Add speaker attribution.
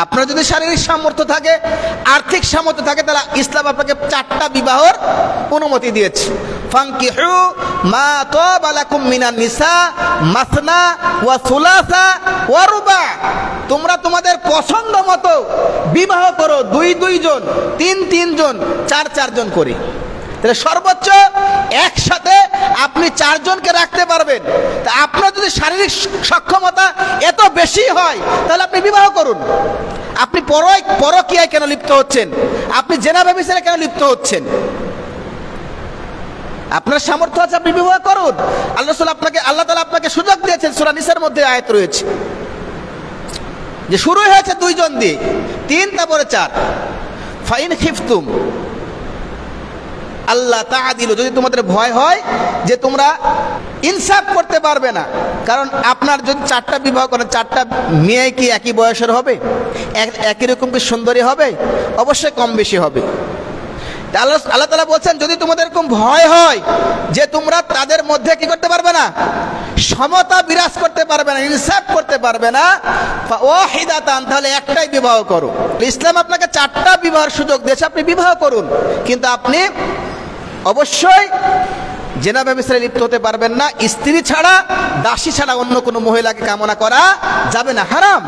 Speaker 1: আপনার যদি শারীরিক সামর্থ্য থাকে, আর্থিক সামর্থ্য থাকে, তাহলে ইসলাম আপনাকে 4টা বিবাহর অনুমতি দিয়েছে। ফানকিহু মা তাবা লাকুম মিনান নিসা মাসনা ওয়া সুলাসা ওয়া রুবা। তোমরা তোমাদের পছন্দ মতো বিবাহ করো, 2 জন, 3 জন, 4 জন করে। তাহলে সর্বোচ্চ একসাথে আপনি 4 জনকে রাখতে পারবেন। তা আপনার যদি শারীরিক সক্ষমতা এত বেশি হয়, তাহলে আপনি বিবাহ করুন। আপনি পরকীয়ায় কেন লিপ্ত হচ্ছেন? আপনি জেনা ব্যভিচারে কেন লিপ্ত হচ্ছেন? আপনার সামর্থ্য আছে, আপনি বিবাহ করুন। আল্লাহ তাআলা আপনাকে সুযোগ দিয়েছেন। সূরা নিসার মধ্যে আয়াত রয়েছে যে শুরু হয়েছে 2 জন দিয়ে, 3, তারপরে 4। ফাইন খিফতুম আল্লাহ তাআদিলু, যদি তোমাদের ভয় হয় যে তোমরা ইনসাফ করতে পারবে না। কারণ আপনার যদি 4টা বিবাহ করেন, 4টা মেয়ে কি একই বয়সের হবে? একই রকম কি সুন্দরী হবে? অবশ্যই কম বেশি হবে। আল্লাহ তাআলা বলছেন যদি তোমাদের এরকম ভয় হয় যে তোমরা তাদের মধ্যে কি করতে পারবে না, সমতা বিরাজ করতে পারবে না, ইনসাফ করতে পারবে না, ওয়াহিদাতান, তাহলে একটাই বিবাহ করো। ইসলাম আপনাকে 4টা বিবাহের সুযোগ দিয়েছে, আপনি বিবাহ করুন। কিন্তু আপনি অবশ্যই জেনা ব্যভিচারে লিপ্ত হতে পারবেন না। স্ত্রী ছাড়া, দাসী ছাড়া অন্য কোনো মহিলাকে কামনা করা যাবে না, হারাম।